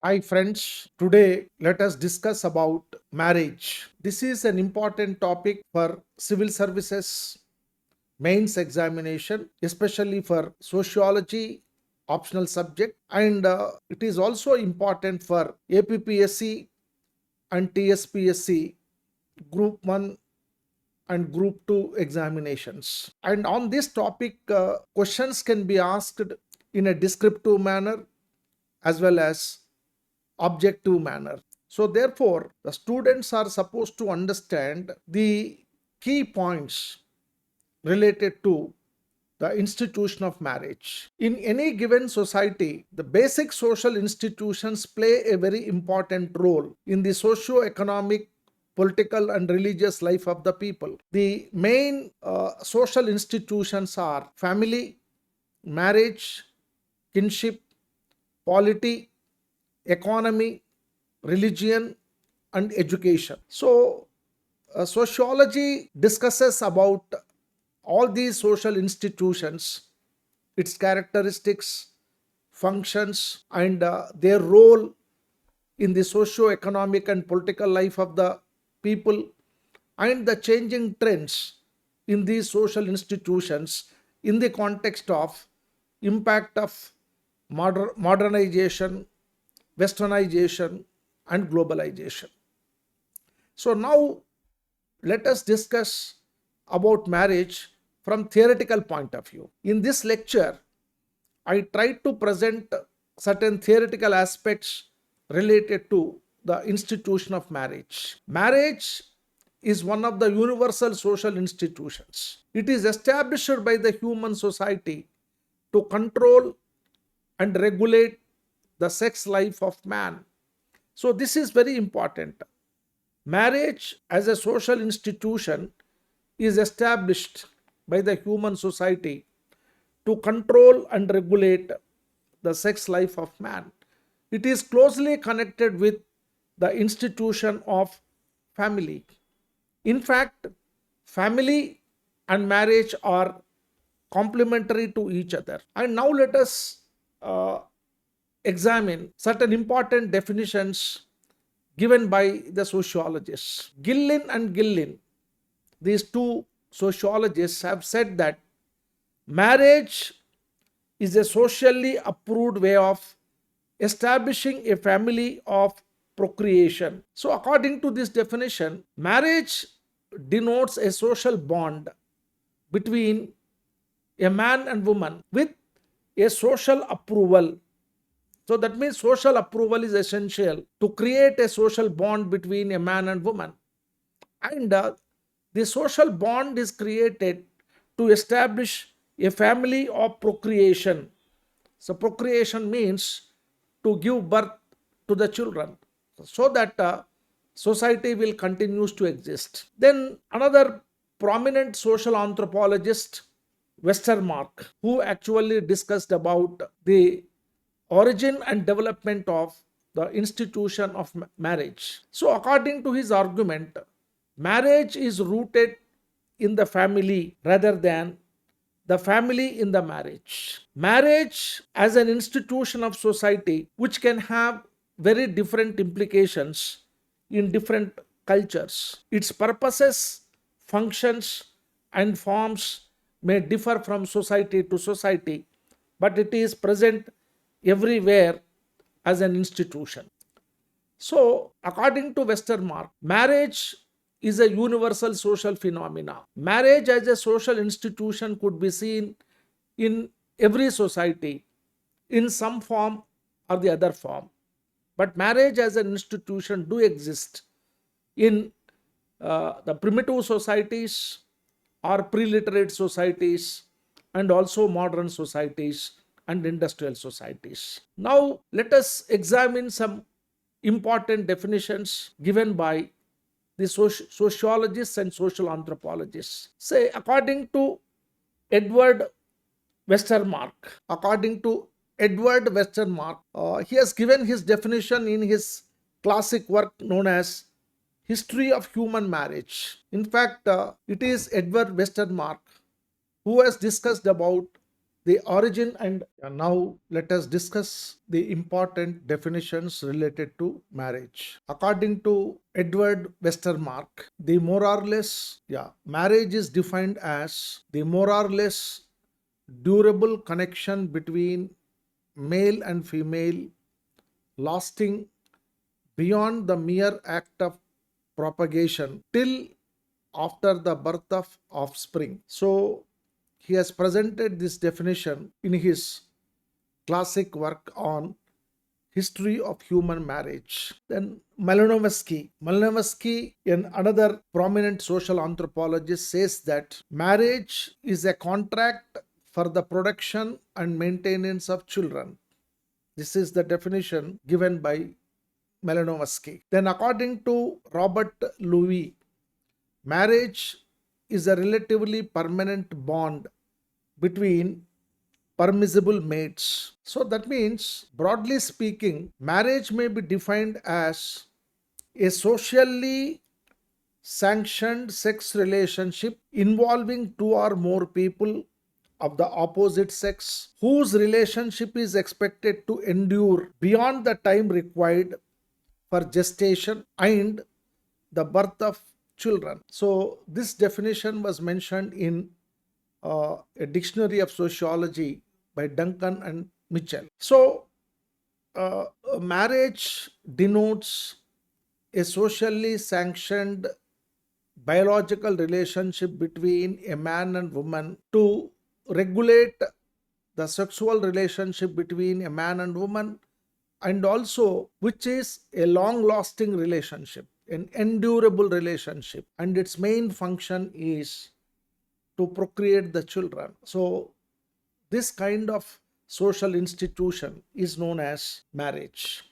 Hi friends, today let us discuss about marriage. This is an important topic for civil services mains examination, especially for sociology optional subject, and it is also important for APPSC and TSPSC group 1 and group 2 examinations. And on this topic, questions can be asked in a descriptive manner as well as objective manner. So, therefore, the students are supposed to understand the key points related to the institution of marriage. In any given society, the basic social institutions play a very important role in the socio-economic, political, and religious life of the people. The main social institutions are family, marriage, kinship, polity, economy, religion, and education. So, sociology discusses about all these social institutions, its characteristics, functions, and their role in the socio-economic and political life of the people, and the changing trends in these social institutions in the context of impact of modernization, westernization, and globalization. So now let us discuss about marriage from theoretical point of view. In this lecture, I tried to present certain theoretical aspects related to the institution of marriage. Marriage is one of the universal social institutions. It is established by the human society to control and regulate the sex life of man. So, this is very important. Marriage as a social institution is established by the human society to control and regulate the sex life of man. It is closely connected with the institution of family. In fact, family and marriage are complementary to each other. And now let us uh, examine certain important definitions given by the sociologists. Gillin and Gillin, these two sociologists, have said that marriage is a socially approved way of establishing a family of procreation. So, according to this definition, marriage denotes a social bond between a man and woman with a social approval. So, that means social approval is essential to create a social bond between a man and woman. And the social bond is created to establish a family of procreation. So, procreation means to give birth to the children so that society will continues to exist. Then another prominent social anthropologist, Westermark, who actually discussed about the origin and development of the institution of marriage. So, according to his argument, marriage is rooted in the family rather than the family in the marriage. Marriage as an institution of society, which can have very different implications in different cultures. Its purposes, functions, and forms may differ from society to society, but it is present everywhere as an institution. So, according to Westermark, marriage is a universal social phenomena. Marriage as a social institution could be seen in every society in some form or the other form. But marriage as an institution do exist in the primitive societies or pre-literate societies and also modern societies and industrial societies. Now let us examine some important definitions given by the sociologists and social anthropologists. Say, according to Edward Westermark, according to Edward Westermark, he has given his definition in his classic work known as History of Human Marriage. In fact, it is Edward Westermark who has discussed about the origin. And now let us discuss the important definitions related to marriage. According to Edward Westermark, the more or less, marriage is defined as the more or less durable connection between male and female, lasting beyond the mere act of propagation till after the birth of offspring. So he has presented this definition in his classic work on history of human marriage. Then Malinowski, another prominent social anthropologist, says that marriage is a contract for the production and maintenance of children. This is the definition given by Malinowski. Then according to Robert Louis, marriage is a relatively permanent bond between permissible mates. So that means, broadly speaking, marriage may be defined as a socially sanctioned sex relationship involving two or more people of the opposite sex whose relationship is expected to endure beyond the time required for gestation and the birth of children. So this definition was mentioned in a dictionary of sociology by Duncan and Mitchell. So marriage denotes a socially sanctioned biological relationship between a man and woman to regulate the sexual relationship between a man and woman, and also which is a long lasting relationship, an endurable relationship, and its main function is to procreate the children. So this kind of social institution is known as marriage.